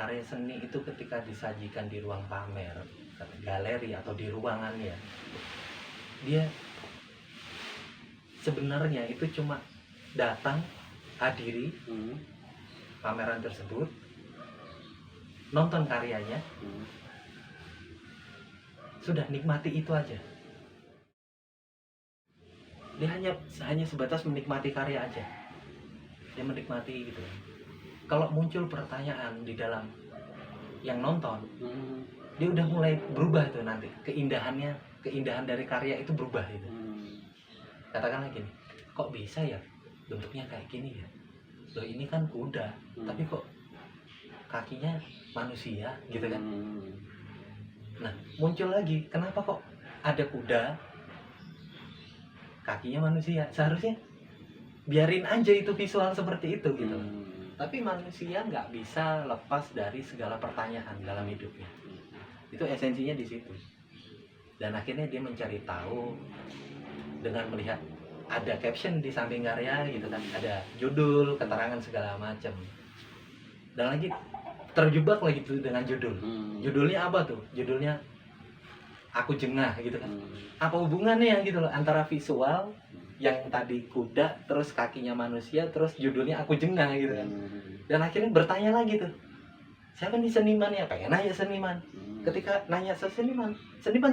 karya seni itu ketika disajikan di ruang pamer, galeri atau di ruangannya, dia sebenarnya itu cuma datang, hadiri pameran tersebut, nonton karyanya, sudah nikmati itu aja. Dia hanya sebatas menikmati karya aja, dia menikmati gitu. Kalau muncul pertanyaan di dalam yang nonton, dia udah mulai berubah tuh nanti keindahan dari karya itu berubah gitu. Katakanlah gini, kok bisa ya bentuknya kayak gini ya, loh ini kan kuda tapi kok kakinya manusia gitu kan. Nah muncul lagi, kenapa kok ada kuda kakinya manusia? Seharusnya biarin aja itu visual seperti itu gitu. Tapi manusia nggak bisa lepas dari segala pertanyaan dalam hidupnya. Itu esensinya di situ. Dan akhirnya dia mencari tahu dengan melihat ada caption di samping karya gitu kan, ada judul, keterangan segala macam. Dan lagi terjebak lagi tuh dengan judul. Judulnya apa tuh? Judulnya Aku Jengah gitu kan. Apa hubungannya gitu loh antara visual yang tadi kuda, terus kakinya manusia, terus judulnya Aku Jengah gitu kan. Dan akhirnya bertanya lagi tuh, siapa nih senimannya? Pengen nanya seniman. Ketika nanya seniman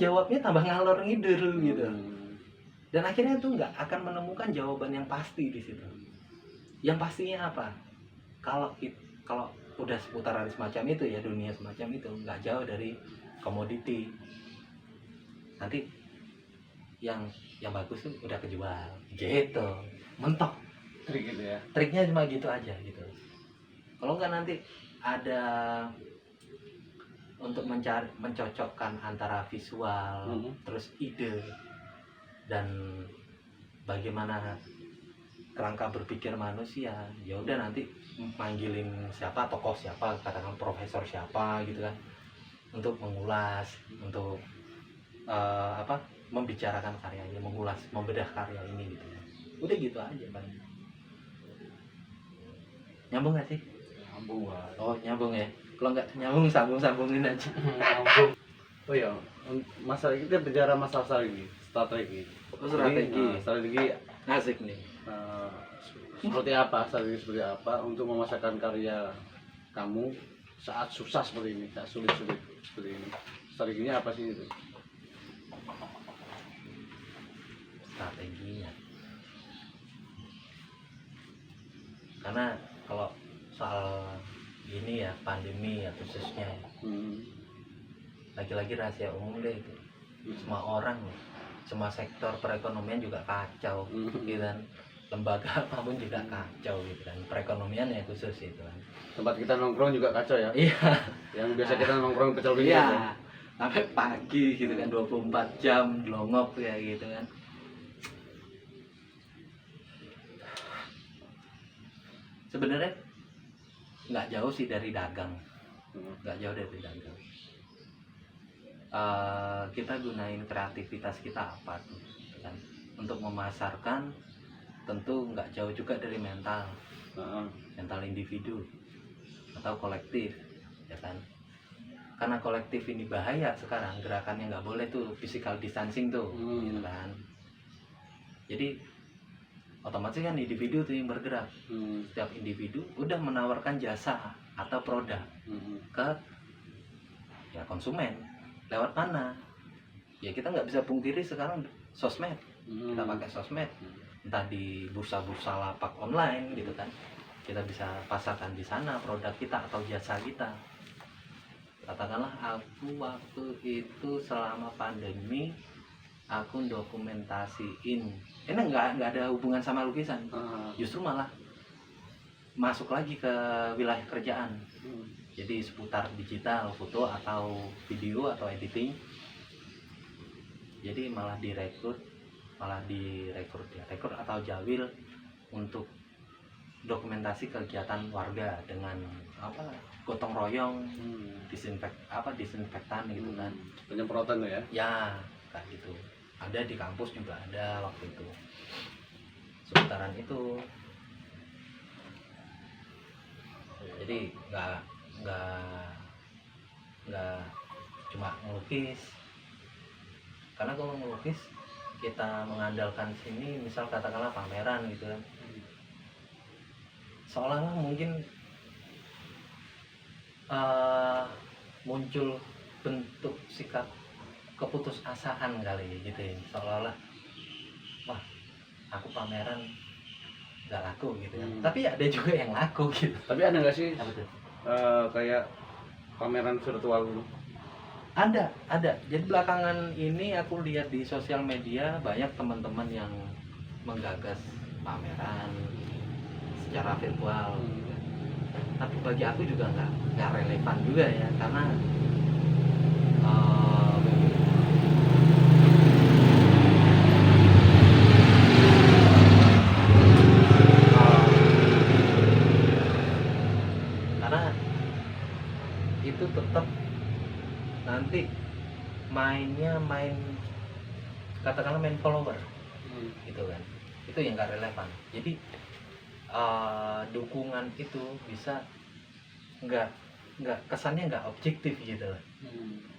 jawabnya tambah ngalor ngidul gitu. Dan akhirnya tuh nggak akan menemukan jawaban yang pasti di situ. Yang pastinya apa? Kalau udah seputaran semacam itu ya, dunia semacam itu nggak jauh dari komoditi. Nanti yang bagus tuh udah kejual gitu, mentok. Trik gitu ya. Triknya cuma gitu aja gitu. Kalau nggak nanti ada untuk mencocokkan antara visual terus ide dan bagaimana kerangka berpikir manusia, ya udah nanti manggilin siapa, tokoh siapa, katakan profesor siapa gitu kan, untuk mengulas, untuk membicarakan karya ini, mengulas, membedah karya ini gitu. Udah gitu aja Bang. Nyambung nggak sih? Nyambung. Oh nyambung ya. Kalau nggak nyambung sambungin aja. Nyambung. Oh iya, masalah kita bicara masalah strategi. Strategi Asik nih. Seperti apa untuk memasarkan karya kamu saat susah seperti ini, saat sulit seperti ini. Strateginya apa sih itu? Strateginya, karena kalau soal ini ya, pandemi ya khususnya lagi-lagi rahasia umum deh itu. Semua orang, semua sektor perekonomian juga kacau gitu kan, lembaga apapun juga kacau gitu kan, perekonomian ya khusus itu kan. Tempat kita nongkrong juga kacau ya. Iya, yang biasa kita nongkrong pecel pinggir ya, sampai pagi gitu kan, 24 jam longok ya gitu kan. Sebenarnya nggak jauh sih dari dagang, nggak jauh dari dagang. Kita gunain kreativitas kita apa tuh kan, untuk memasarkan. Tentu nggak jauh juga dari mental individu atau kolektif ya kan. Karena kolektif ini bahaya sekarang, gerakannya nggak boleh tuh physical distancing tuh gitu kan. Jadi otomatis kan individu tuh yang bergerak. Setiap individu udah menawarkan jasa atau produk ke ya konsumen. Lewat mana? Ya kita nggak bisa pungkiri sekarang sosmed. Kita pakai sosmed, entah di bursa-bursa lapak online gitu kan. Kita bisa pasarkan di sana produk kita atau jasa kita. Katakanlah aku waktu itu selama pandemi aku dokumentasiin, ini nggak ada hubungan sama lukisan, justru malah masuk lagi ke wilayah kerjaan. Jadi seputar digital, foto atau video atau editing. Jadi malah direkrut atau jawil untuk dokumentasi kegiatan warga dengan gotong royong, disinfektan gitu kan, penyemprotan tuh ya. Ya kayak gitu. Ada di kampus juga ada waktu itu seputaran itu. Jadi nggak nggak nggak cuma ngelukis, karena kalau ngelukis kita mengandalkan sini, misal katakanlah pameran gitu kan, seolah-olah mungkin muncul bentuk sikap keputusasaan kali gitu ya, seolah-olah wah aku pameran nggak laku gitu kan. Tapi ada juga yang laku gitu. Tapi ada nggak sih Apa tuh? kayak pameran virtual dulu? Ada. Jadi belakangan ini aku lihat di sosial media banyak teman-teman yang menggagas pameran secara virtual. Tapi bagi aku juga nggak relevan juga ya, karena karena itu tetap nanti mainnya katakanlah main follower gitu kan, itu yang nggak relevan. Jadi dukungan itu bisa nggak kesannya nggak objektif gitu loh,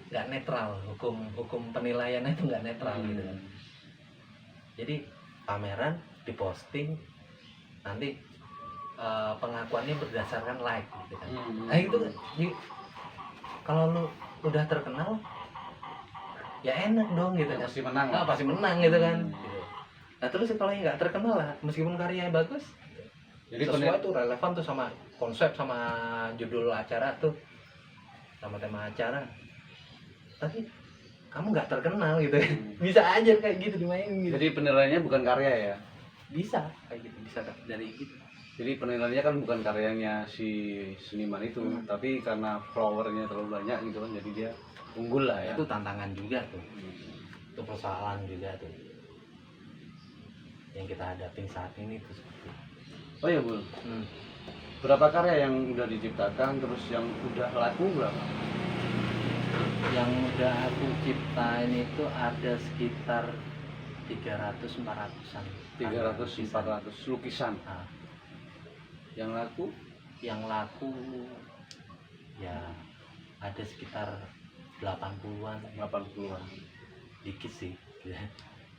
nggak netral, hukum penilaiannya itu nggak netral gitu kan. Jadi pameran diposting nanti pengakuannya berdasarkan like gitu kan. Nah itu kalau lu udah terkenal ya enak dong gitu kan, Pasti menang. pasti menang gitu kan. Gitu. Nah terus kalau yang nggak terkenal lah, meskipun karyanya bagus, Jadi sesuai tuh relevan tuh sama konsep, sama judul acara tuh, sama tema acara, tapi kamu nggak terkenal gitu ya. Bisa aja kayak gitu dimainin gitu. Jadi penilaiannya bukan karya ya? Bisa kayak gitu, bisa dari gitu. Jadi penilaiannya kan bukan karyanya si seniman itu, tapi karena followernya terlalu banyak gitu kan, jadi dia unggul lah ya. Itu tantangan juga tuh, itu persoalan juga tuh yang kita hadapi saat ini tuh. Oh ya Bul, berapa karya yang udah diciptakan, terus yang udah laku berapa? Yang udah aku ciptain itu ada sekitar 300-400an. 300-400 lukisan. Nah, Yang laku? yang laku ya ada sekitar 80-an. 80-an. Dikit sih.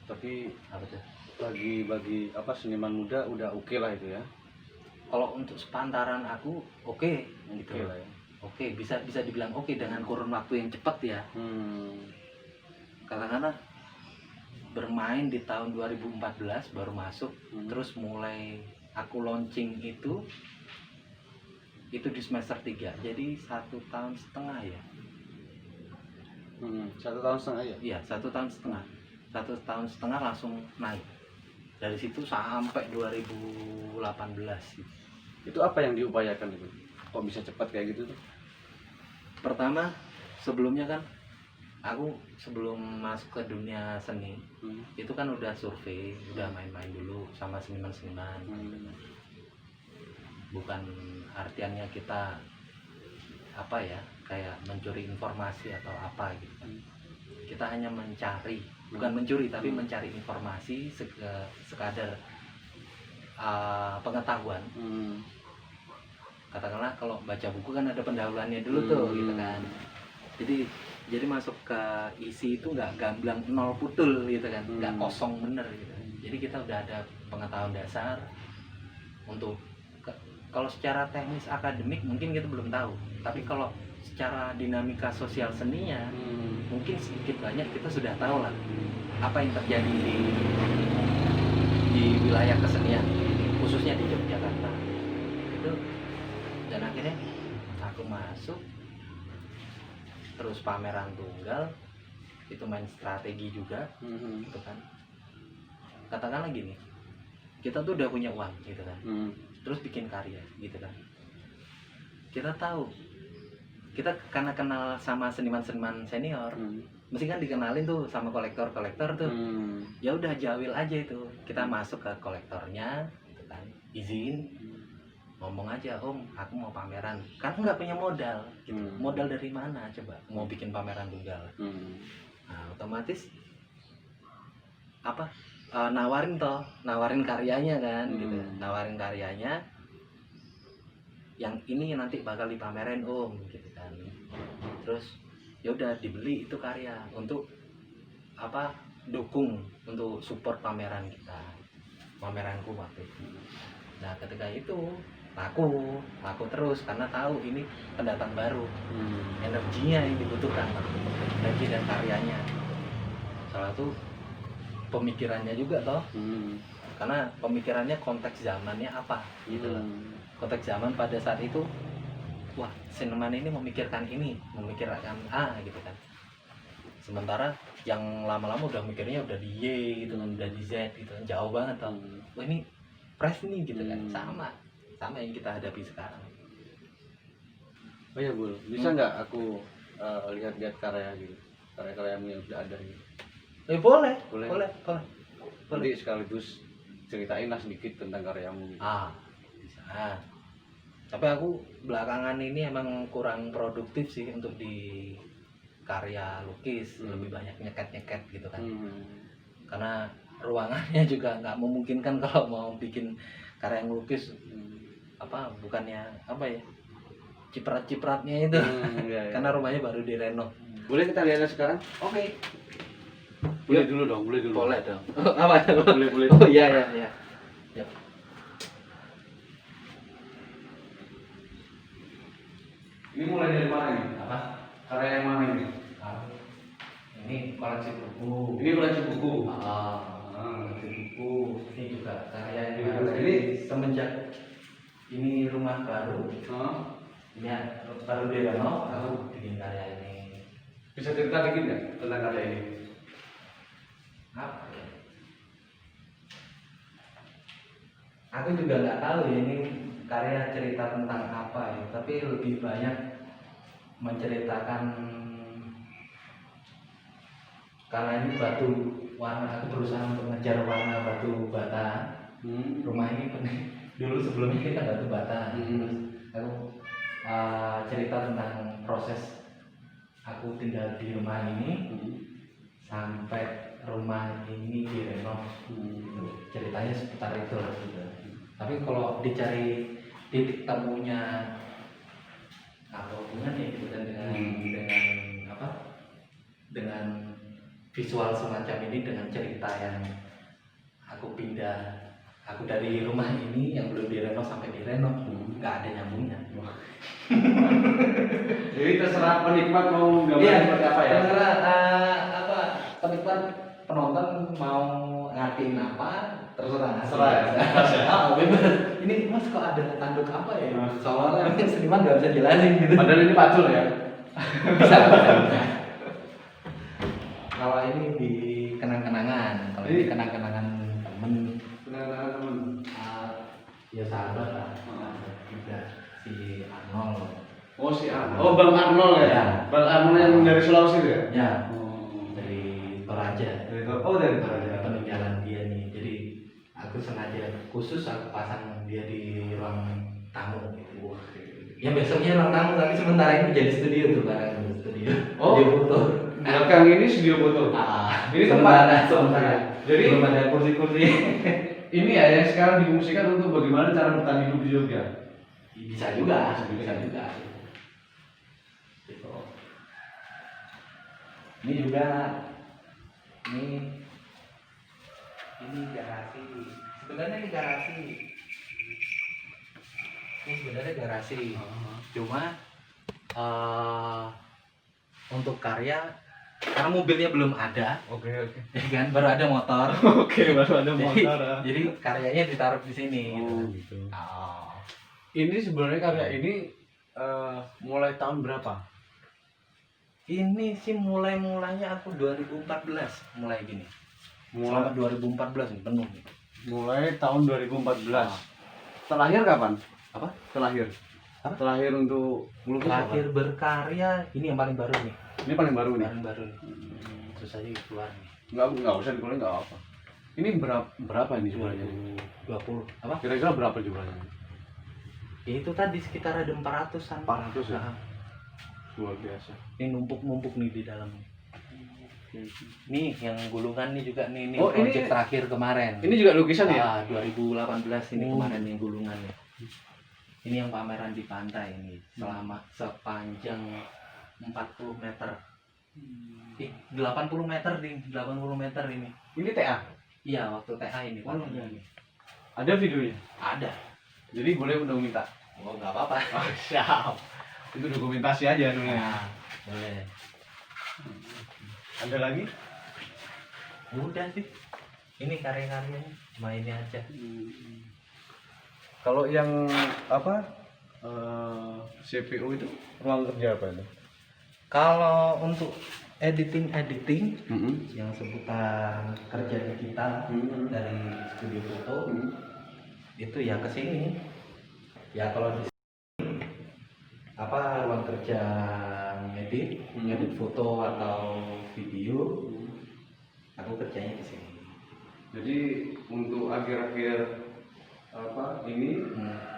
Tapi Apa tuh? bagi apa seniman muda udah oke lah itu ya. Kalau untuk sepantaran aku oke, gitu. Oke lah ya. Oke, bisa dibilang oke dengan kurun waktu yang cepat ya. Karena bermain di tahun 2014 baru masuk, terus mulai aku launching itu di semester 3, jadi 1,5 tahun ya. 1,5 tahun ya? Iya, 1,5 tahun. 1,5 tahun langsung naik. Dari situ sampai 2018 gitu. Itu apa yang diupayakan itu? Kok bisa cepat kayak gitu tuh? Pertama, sebelumnya kan aku sebelum masuk ke dunia seni itu kan udah survei, udah main-main dulu sama seniman-seniman. Bukan artiannya kita apa ya, kayak mencuri informasi atau apa gitu kan. Kita hanya mencari, bukan mencuri tapi mencari informasi sekadar pengetahuan. Katakanlah kalau baca buku kan ada pendahuluannya dulu tuh gitu kan. Jadi masuk ke isi itu nggak gamblang nol putul gitu kan, nggak kosong bener gitu. Jadi kita udah ada pengetahuan dasar untuk kalau secara teknis akademik mungkin kita belum tahu, tapi kalau secara dinamika sosial seninya mungkin sedikit banyak kita sudah tahu lah apa yang terjadi di wilayah kesenian, khususnya di Yogyakarta itu. Dan akhirnya aku masuk, terus pameran tunggal itu main strategi juga gitu kan. Katakanlah gini, kita tuh udah punya uang gitu kan, terus bikin karya gitu kan. Kita tahu, kita karena kenal sama seniman-seniman senior, mesti kan dikenalin tuh sama kolektor-kolektor tuh. Ya udah jawil aja itu, kita masuk ke kolektornya gitu kan, izin, ngomong aja, Om, aku mau pameran. Kan nggak punya modal gitu. Modal dari mana coba mau bikin pameran tunggal? Nah, otomatis apa, nawarin karyanya kan gitu, nawarin karyanya. yang ini nanti bakal dipamerin om gitu kan. Terus ya udah dibeli itu karya untuk apa, dukung untuk support pameran kita, pameranku waktu itu. Nah ketika itu laku terus karena tahu ini pendatang baru, energinya yang dibutuhkan, energi dan karyanya. Salah satu pemikirannya juga toh, karena pemikirannya konteks zamannya apa gitu loh. Konteks zaman pada saat itu, wah seniman ini memikirkan ini, memikirkan A gitu kan. Sementara yang lama-lama udah mikirnya udah di Y gitu kan, udah di Z gitu kan, jauh banget toh. Wah ini fresh nih gitu kan, sama yang kita hadapi sekarang. Oh iya Bul, bisa nggak aku lihat-lihat karya gitu, karya-karyamu yang sudah ada gitu? Boleh. Nanti sekaligus ceritain lah sedikit tentang karyamu gitu. Bisa. Tapi aku belakangan ini emang kurang produktif sih untuk di karya lukis, lebih banyak nyeket gitu kan. Karena ruangannya juga nggak memungkinkan kalau mau bikin karya lukis. Apa bukannya apa ya, ciprat-cipratnya itu. Iya. Karena rumahnya baru direnov. Boleh kita lihat sekarang? Oke. Boleh dulu dong. Boleh dong. Apa? Boleh. Oh iya. Yuk. Ini mulai dari mana ini? Apa? Karya yang mana ini? Ini koleksi buku. Ini koleksi buku. Koleksi buku. Ini juga karya yang Ini baru. ini Semenjak ini rumah baru. Ini baru direnov, aku bikin karya ini. Bisa cerita dikit nggak tentang karya ini? Apa ya? Aku juga nggak tahu ya ini karya cerita tentang apa ya, tapi lebih banyak menceritakan karena ini batu warna, aku berusaha untuk mengejar warna batu bata. Rumah ini dulu sebelumnya kita batu bata. Terus aku cerita tentang proses aku tinggal di rumah ini sampai rumah ini direnov. Ceritanya seputar itu lah gitu. Tapi kalau dicari titik temunya apa hubungannya gitu kan dengan apa, dengan visual semacam ini, dengan cerita yang aku dari rumah ini yang belum direnov sampai direnov, nggak ada nyambungnya. Jadi terserah penikmat mau gambar seperti apa ya? Terserah penikmat, penonton mau ngertiin apa, terserah. Bebas. Ini mas kok ada tanduk apa ya? Soalnya seniman nggak bisa jelasin gitu. Padahal ini pacul ya? Bisa. Kalau ini di kenang-kenangan, kalau ini kenang-kenangan temen. Kenangan temen. Ya sahabat lah. Juga si Arnold. Oh si Arnold. Oh Bang Arnold ya? Ya. Bang Arnold yang dari Sulawesi itu ya? Ya. Oh. Dari Toraja. Dari Toraja. Peninggalan dia nih. Jadi aku sengaja khusus aku pasang dia di ruang tamu gitu. Ya besoknya ruang tamu, tapi sementara ini jadi studio tuh kan, studio. Oh. Studio foto. Belakang ini studio foto. Ini tempat. Sementara. Jadi belum ada kursi-kursi. ini ya yang sekarang difungsikan untuk bagaimana cara bertahan hidup di Jogja. Bisa juga. Gitu. Ini juga ini garasi. Sebenarnya ini garasi. Cuma untuk karya karena mobilnya belum ada. Oke. Ya kan baru ada motor. Oke, baru ada motor. Jadi karyanya ditaruh di sini. Gitu. Oh. Ini sebenarnya karya ini mulai tahun berapa? Ini sih mulainya aku 2014 mulai gini. Selama 2014 nih penuh nih. Mulai tahun 2014. Terlahir kapan? Apa? Terlahir. Apa? Terlahir untuk melukis. Terakhir berkarya ini yang paling baru nih. Ini paling baru nih. Paling baru. Terus aja keluar nih. Enggak usah dikulik enggak apa. Ini berapa ini jumlahnya? 20. Apa? Kira-kira berapa jumlahnya? Ya, itu tadi sekitar ada 400-an. 400 ya? Nah, Luar biasa. ini numpuk-numpuk nih di dalam. Nih yang gulungan nih juga nih Oh, project ini- terakhir kemarin. Ini juga lukisan ya? 2018 ini Oh. kemarin yang gulungan nih. Ini yang pameran di pantai ini selama sepanjang 40 meter. 80 meter ding, 80 meter ini. Ini TA? Iya, waktu TA ini Pak. Ada videonya? Ada. Jadi boleh dong minta? Oh, nggak apa-apa. Oh, siap. Itu dokumentasi aja dulu ya. Nah, boleh. Ada lagi? Udah sih. Ini karya-karyanya, cuma ini aja. Kalau yang apa CPU itu ruang kerja apa itu? Kalau untuk editing Mm-hmm. yang seputar kerja digital dari studio foto itu ya ke sini. Ya kalau di sini apa ruang kerja ngedit foto atau video, aku kerjanya di sini. Jadi untuk akhir-akhir apa ini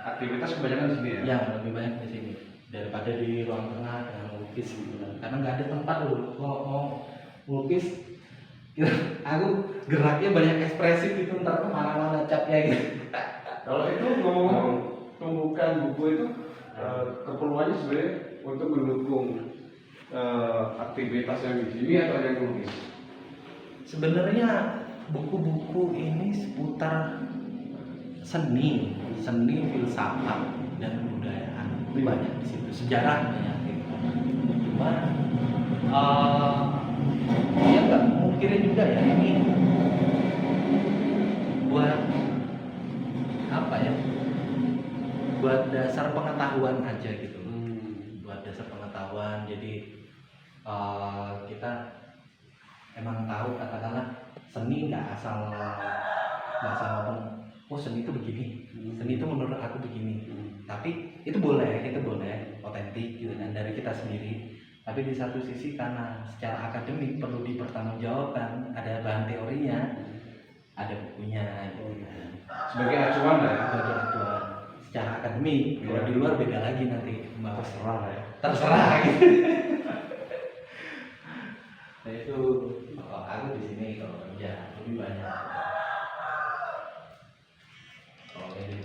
aktivitas kebanyakan di sini ya? Ya lebih banyak di sini daripada di ruang tengah dengan lukis gitu kan. Karena nggak ada tempat loh kalau mau lukis. Aku geraknya banyak ekspresif gitu, ntar kemana-mana capnya gitu. Kalau itu ngomong-ngomong pembukaan buku itu keperluannya sebenarnya untuk mendukung aktivitas yang di sini atau yang lukis? Sebenarnya buku-buku ini seputar seni, filsafat dan kebudayaan itu banyak di situ, sejarah banyak gitu. Cuma ya nggak mungkin juga ya ini buat apa ya? Buat dasar pengetahuan aja gitu. Buat dasar pengetahuan. Jadi kita emang tahu katakanlah seni nggak asal ngomong oh seni itu begini, seni itu menurut aku begini. Tapi itu boleh otentik gitu kan dari kita sendiri. Tapi di satu sisi karena secara akademik perlu dipertanggungjawabkan, ada bahan teorinya, ada bukunya gitu kan. Sebagai acuan lah ya? Sebagai acuan secara akademik. Kalau di luar beda lagi nanti. Terserah lah ya? Terserah gitu. Nah itu aku di sini kalau kerja lebih banyak. Kalau edit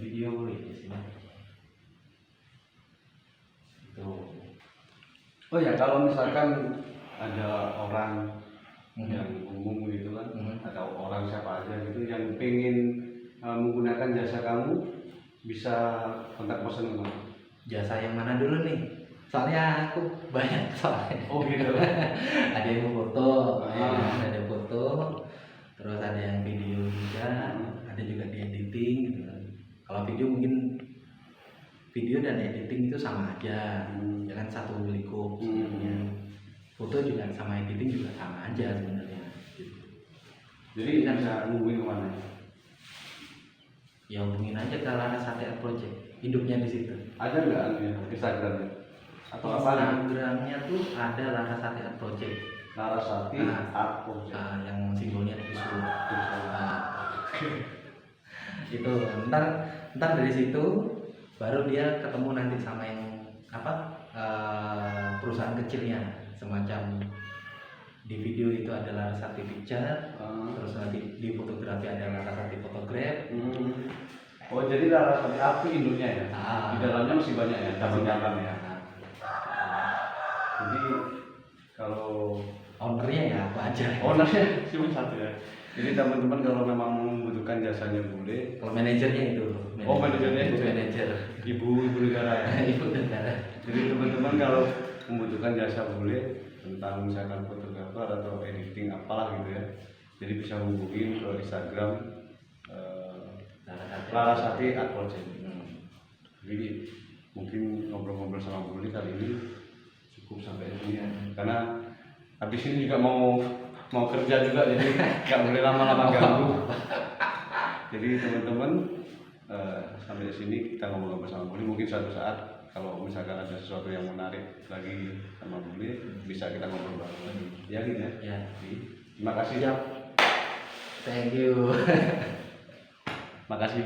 video ya di sini. Itu. Oh ya, kalau misalkan ada orang yang umum gitu kan, atau orang siapa aja gitu yang pengen menggunakan jasa kamu, bisa kontak person kamu. Jasa yang mana dulu nih? Soalnya aku banyak soalnya. Oh gitu. Ada yang foto, ada foto, terus ada yang video juga, ada juga di editing gitu kan. Kalau video mungkin video dan editing itu sama aja, ya kan satu lingkup sebenarnya. Foto juga sama editing juga sama aja sebenarnya. Gitu. Jadi kan bisa hubungin kemana? Ya hubungin aja ke Larasati Art Project, hidupnya di situ. Ada nggak Instagramnya? Atau apa? Instagramnya tuh ada Larasati Art Project. Larasati Art Project. Yang simbolnya ada visual. Itu ntar dari situ baru dia ketemu nanti sama yang apa perusahaan kecilnya, semacam di video itu ada Larasati Picture, terus nanti di fotografi ada Larasati Photograph. Oh jadi Larasati Art itu induknya ya? Di dalamnya masih banyak ya, cabang-cabang ya. Jadi kalau ownernya ya apa aja. Ownernya cuma satu ya. Jadi teman-teman kalau memang membutuhkan jasanya boleh. Kalau manajernya itu. Oh manajernya itu. Manajer. Ibu negara ya. Ibu negara. Jadi teman-teman kalau membutuhkan jasa boleh tentang misalkan fotografer atau editing apalah gitu ya. Jadi bisa hubungin ke Instagram Larasati Art Project. Jadi mungkin ngobrol-ngobrol sama Buli kali ini cukup sampai sini ya. Karena habis ini juga mau kerja juga, jadi nggak boleh lama-lama ganggu. Jadi teman-teman sampai di sini kita ngobrol sama Buli. Mungkin suatu saat kalau misalkan ada sesuatu yang menarik lagi sama Buli bisa kita ngobrol bareng lagi. Ya gitu ya. Ya. Terima kasih. Thank you. Makasih.